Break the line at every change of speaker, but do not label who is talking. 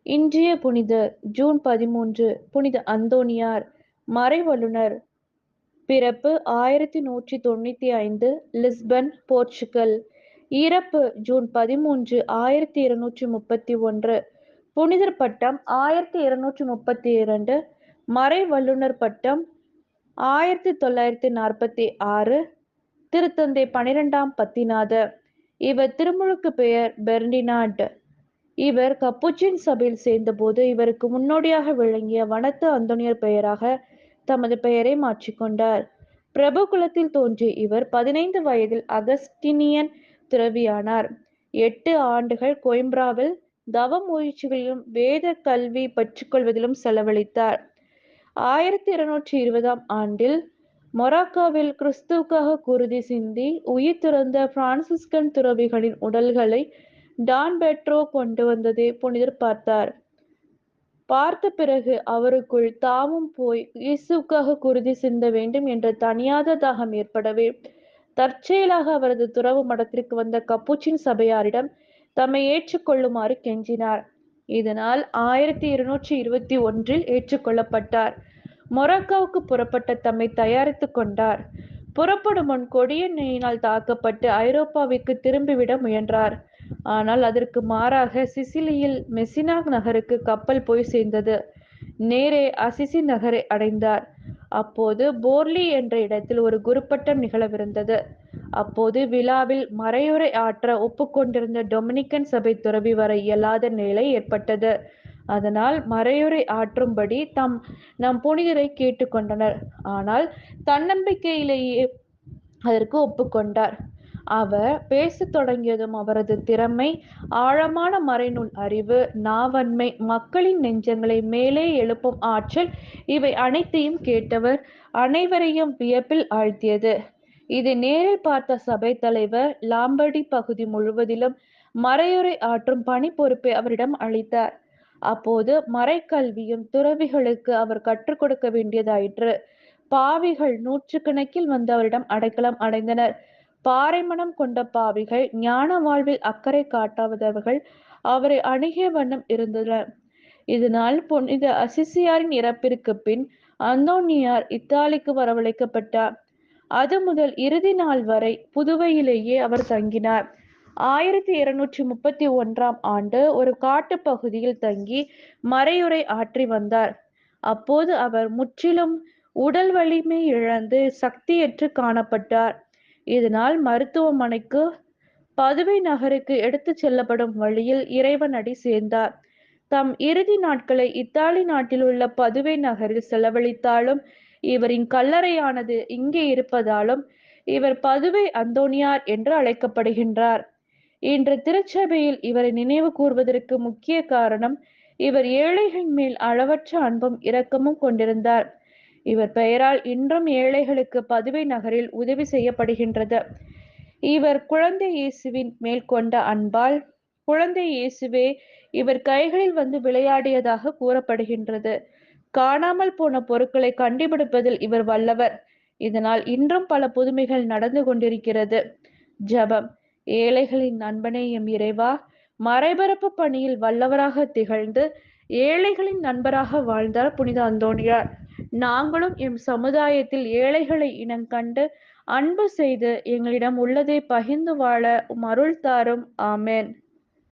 இன்றைய புனிதர் ஜூன் 13 புனித அந்தோணியார் மறைவல்லுனர். பிறப்பு 1195 லிஸ்பன், போர்ச்சுகல். இறப்பு ஜூன் 13 1231. புனிதர் பட்டம் 1232. மறைவல்லுனர் பட்டம் 1946. திருத்தந்தை 12ஆம் பத்திநாத. இவர் திருமுழுக்கு பெயர் பெர்டினாண்ட். இவர் கப்புச்சின் சபையில் சேர்ந்தபோது இவருக்கு முன்னோடியாக விளங்கிய வனத்து அந்தோனியர் பெயராக தமது பெயரை மாற்றிக்கொண்டார். பிரபு குலத்தில் தோன்றிய இவர் 15 வயதில் அகஸ்டினியன் துறவியானார். 8 ஆண்டுகள் கோயம்பராவில் தவ முயற்சிகளிலும் வேத கல்வி பெற்றுக்கொள்வதிலும் செலவழித்தார். 1220ஆம் ஆண்டில் மொராக்காவில் கிறிஸ்துவுக்காக குருதி சிந்தி உயிர் துறந்த பிரான்சிஸ்கன் துறவிகளின் உடல்களை டான் பெட்ரோ கொண்டு வந்ததை புனிதர் பார்த்தார். பார்த்த பிறகு அவருக்குள் தாமும் போய் இயேசுவுக்காக குருதி சிந்த வேண்டும் என்ற தணியாத தாகம் ஏற்படவே தற்செயலாக அவரது துறவு மடத்திற்கு வந்த கப்புச்சின் சபையாரிடம் தம்மை ஏற்றுக்கொள்ளுமாறு கெஞ்சினார். இதனால் 1221 ஏற்றுக்கொள்ளப்பட்டார். மொராக்காவுக்கு புறப்பட்ட தம்மை தயாரித்து கொண்டார். புறப்படும் முன் கொடிய நோயினால் தாக்கப்பட்டு ஐரோப்பாவிற்கு திரும்பிவிட முயன்றார். ஆனால் அதற்கு மாறாக சிசிலியில் மெசினா நகருக்கு கப்பல் போய் சேர்ந்தது. நேரே அசிசி நகரை அடைந்தார். அப்போது போர்லி என்ற இடத்தில் ஒரு குருப்பட்டம் நிகழவிருந்தது. அப்போது விழாவில் மறையுரை ஆற்ற ஒப்புக்கொண்டிருந்த டொமினிக்கன் சபை துறவி வர இயலாத நிலை ஏற்பட்டது. அதனால் மறையுரை ஆற்றும்படி நம் புனிதரை கேட்டுக்கொண்டனர். ஆனால் தன்னம்பிக்கையிலேயே அதற்கு ஒப்புக்கொண்டார். அவர் பேசத் தொடங்கியதும் அவரது திறமை, ஆழமான மறைநூல் அறிவு, நாவன்மை, மக்களின் நெஞ்சங்களை மேலே எழுப்பும் ஆற்றல் இவை அனைத்தையும் கேட்டவர் அனைவரையும் வியப்பில் ஆழ்த்தியது. இதை நேரில் பார்த்த சபை தலைவர் லாம்பர்டி பகுதி முழுவதிலும் மறையுரை ஆற்றும் பணி பொறுப்பை அவரிடம் அளித்தார். அப்போது மறைக்கல்வியும் துறவிகளுக்கு அவர் கற்றுக் கொடுக்க வேண்டியதாயிற்று. பாவிகள் நூற்றுக்கணக்கில் வந்து அவரிடம் அடைக்கலம் அடைந்தனர். பாறை மனம் கொண்ட பாவிகள், ஞான வாழ்வில் அக்கறை காட்டாதவர்கள் அவரை அணுகிய வண்ணம் இருந்தனர். இதனால் புனித அசிசியாரின் இறப்பிற்கு பின் அந்தோனியார் இத்தாலிக்கு வரவழைக்கப்பட்டார். அது முதல் இறுதி நாள் வரை புதுவையிலேயே அவர் தங்கினார். 1231ஆம் ஆண்டு ஒரு காட்டு பகுதியில் தங்கி மறையுரை ஆற்றி வந்தார். அப்போது அவர் முற்றிலும் உடல் வலிமை இழந்து சக்தியற்று காணப்பட்டார். இதனால் மருத்துவமனைக்கு பதுவை நகருக்கு எடுத்துச் செல்லப்படும் வழியில் இறைவன் அடி சேர்ந்தார். தம் இறுதி நாட்களை இத்தாலி நாட்டில் உள்ள பதுவை நகரில் செலவழித்தாலும் இவரின் கல்லறையானது இங்கே இருப்பதாலும் இவர் பதுவை அந்தோணியார் என்று அழைக்கப்படுகின்றார். இன்று திருச்சபையில் இவரை நினைவு கூர்வதற்கு முக்கிய காரணம் இவர் ஏழைகள் மேல் அளவற்ற அன்பும் இரக்கமும் கொண்டிருந்தார். இவர் பெயரால் இன்றும் ஏழைகளுக்கு பதுவை நகரில் உதவி செய்யப்படுகின்றது. இவர் குழந்தை இயேசுவின் மேல் கொண்ட அன்பால் குழந்தை இயேசுவே இவர் கைகளில் வந்து விளையாடியதாக கூறப்படுகின்றது. காணாமல் போன பொருட்களை கண்டுபிடிப்பதில் இவர் வல்லவர். இதனால் இன்றும் பல புதுமைகள் நடந்து கொண்டிருக்கிறது. ஜெபம். ஏழைகளின் நண்பனே எம் இறைவா, மறைபரப்பு பணியில் வல்லவராக திகழ்ந்து ஏழைகளின் நண்பராக வாழ்ந்தார் புனித அந்தோணியார். நாங்களும் எம் சமுதாயத்தில் ஏழைகளை இனங்கண்டு அன்பு செய்து எங்களிடம் உள்ளதை பகிர்ந்து வாழ உம் அருள் தாரும். ஆமென்.